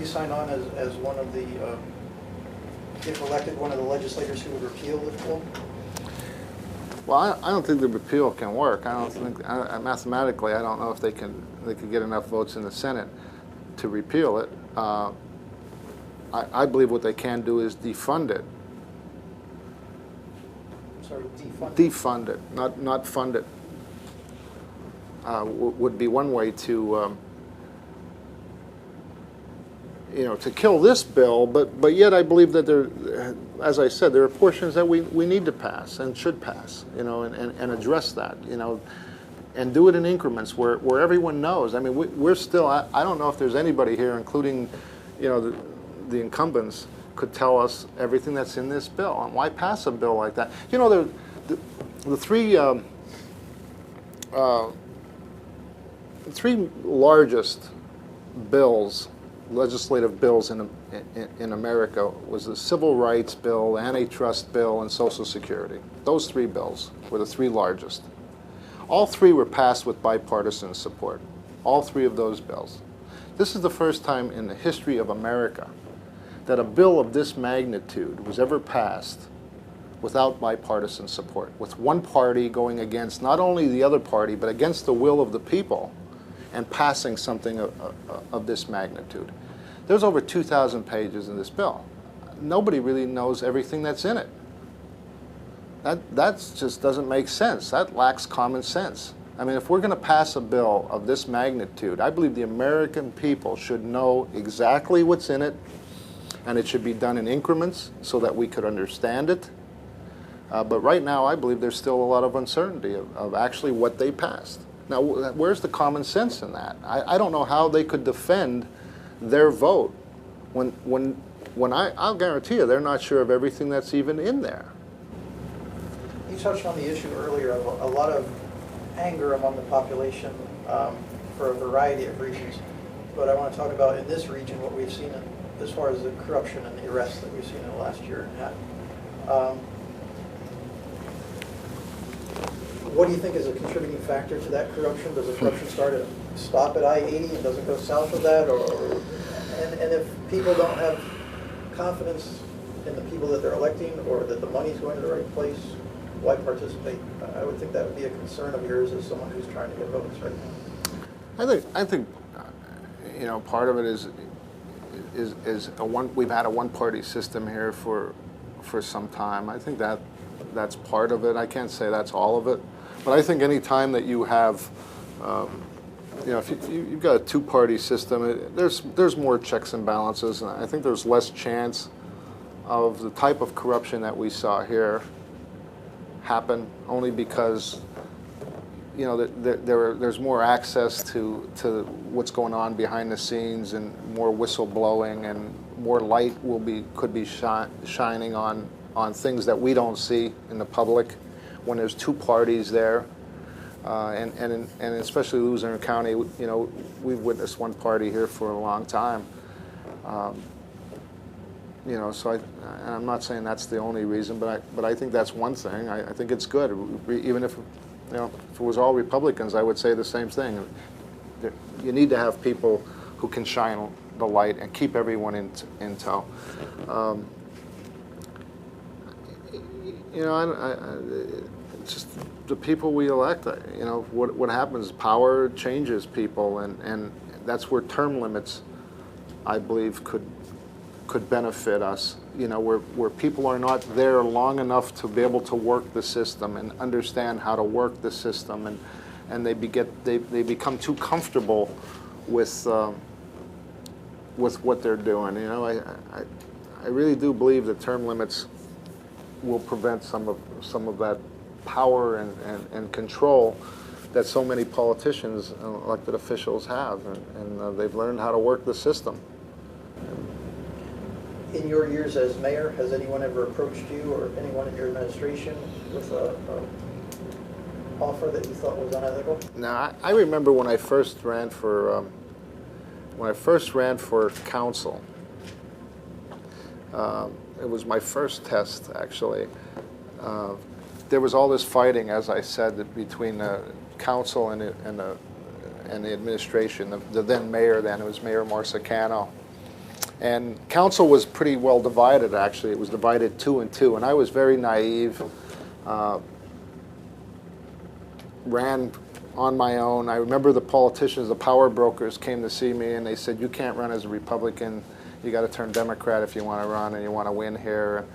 sign on as one of the, if elected, one of the legislators who would repeal the bill? Well, I don't think the repeal can work. I don't think, mathematically, I don't know if they could get enough votes in the Senate to repeal it. I believe what they can do is defund it. Sorry, defund? Defund it, not fund it. Would be one way to, to kill this bill, but yet I believe that there, as I said, there are portions that we need to pass and should pass, and address that, and do it in increments where everyone knows. I mean, we're still, I don't know if there's anybody here, including, the incumbents, could tell us everything that's in this bill. And why pass a bill like that? The three largest bills, legislative bills in America, was the Civil Rights Bill, Antitrust Bill, and Social Security. Those three bills were the three largest. All three were passed with bipartisan support. All three of those bills. This is the first time in the history of America that a bill of this magnitude was ever passed without bipartisan support, with one party going against not only the other party, but against the will of the people, and passing something of this magnitude. There's over 2,000 pages in this bill. Nobody really knows everything that's in it. That just doesn't make sense. That lacks common sense. I mean, if we're going to pass a bill of this magnitude, I believe the American people should know exactly what's in it, and it should be done in increments so that we could understand it. But right now, I believe there's still a lot of uncertainty of actually what they passed. Now, where's the common sense in that? I don't know how they could defend their vote when I'll guarantee you they're not sure of everything that's even in there. You touched on the issue earlier of a lot of anger among the population for a variety of reasons. But I want to talk about in this region what we've seen as far as the corruption and the arrests that we've seen in the last year and a half. What do you think is a contributing factor to that corruption? Does the corruption stop at I-80 and doesn't go south of that? And if people don't have confidence in the people that they're electing or that the money's going to the right place, why participate? I would think that would be a concern of yours as someone who's trying to get votes right now. I think part of it is we've had a one-party system here for some time. I think that's part of it. I can't say that's all of it, but I think any time that you have, if you've got a two-party system, there's more checks and balances, and I think there's less chance of the type of corruption that we saw here happen, only because there's more access to what's going on behind the scenes, and more whistleblowing, and more light could be shining on things that we don't see in the public when there's two parties there, and especially Luzerne County, we've witnessed one party here for a long time. So I'm not saying that's the only reason, but I think that's one thing. I think it's good, even if it was all Republicans, I would say the same thing. You need to have people who can shine the light and keep everyone in tow. It's just the people we elect. What happens? Power changes people, and that's where term limits, I believe, could benefit us. Where people are not there long enough to be able to work the system and understand how to work the system, and they become too comfortable with what they're doing. I really do believe that term limits will prevent some of that power and control that so many politicians and elected officials have, and they've learned how to work the system. In your years as mayor, has anyone ever approached you or anyone in your administration with a offer that you thought was unethical? No, I remember when I first ran for council. It was my first test, actually. There was all this fighting, as I said, between the council and the administration. The then mayor, it was Mayor Marsicano. And council was pretty well divided, actually. It was divided 2 and 2, and I was very naive, ran on my own. I remember the politicians, the power brokers came to see me, and they said, you can't run as a Republican. You got to turn Democrat if you want to run and you want to win here.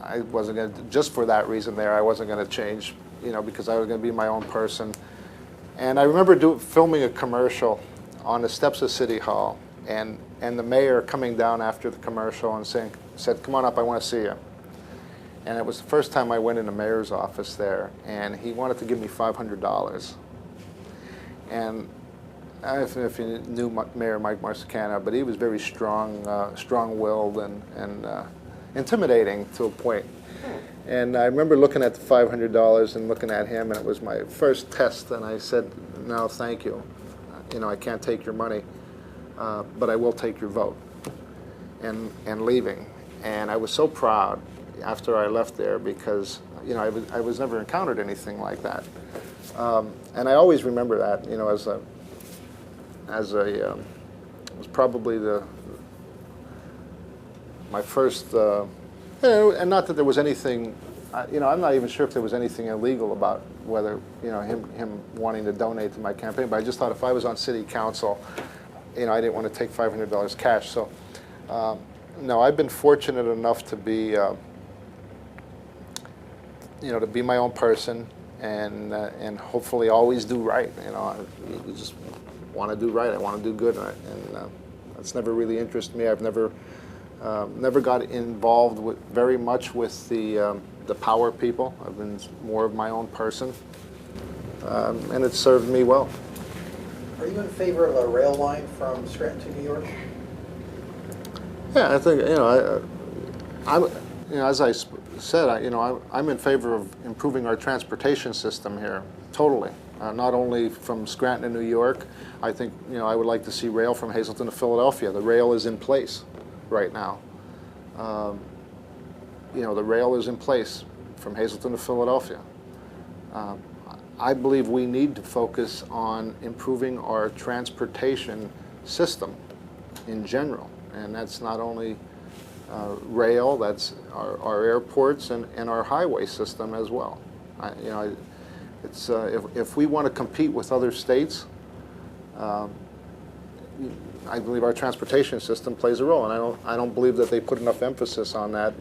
I wasn't going to, just for that reason there, I wasn't going to change, you know, because I was going to be my own person. And I remember filming a commercial on the steps of City Hall, and the mayor coming down after the commercial and said, come on up, I want to see you. And it was the first time I went in the mayor's office there, and he wanted to give me $500. And if you knew Mayor Mike Marsicana, but he was very strong-willed and intimidating to a point. And I remember looking at the $500 and looking at him, and it was my first test, and I said, no, thank you. You know, I can't take your money, but I will take your vote. And leaving. And I was so proud after I left there because, you know, I was never encountered anything like that. And I always remember that, you know, it was probably my first, and not that there was anything, you know, I'm not even sure if there was anything illegal about whether, you know, him wanting to donate to my campaign, but I just thought if I was on city council, you know, I didn't want to take $500 cash. So, no, I've been fortunate enough to be, you know, to be my own person and hopefully always do right. You know, you just want to do right. I want to do good, and that's never really interested me. I've never got involved very much with the power people. I've been more of my own person, and it's served me well. Are you in favor of a rail line from Scranton to New York? Yeah, I think, you know, you know, as I said, you know, I'm in favor of improving our transportation system here, totally. Not only from Scranton to New York. I think, you know, I would like to see rail from Hazleton to Philadelphia. The rail is in place right now. You know, the rail is in place from Hazleton to Philadelphia. I believe we need to focus on improving our transportation system in general. And that's not only rail, that's our airports and our highway system as well. You know, it's, if we want to compete with other states, I believe our transportation system plays a role, and I don't believe that they put enough emphasis on that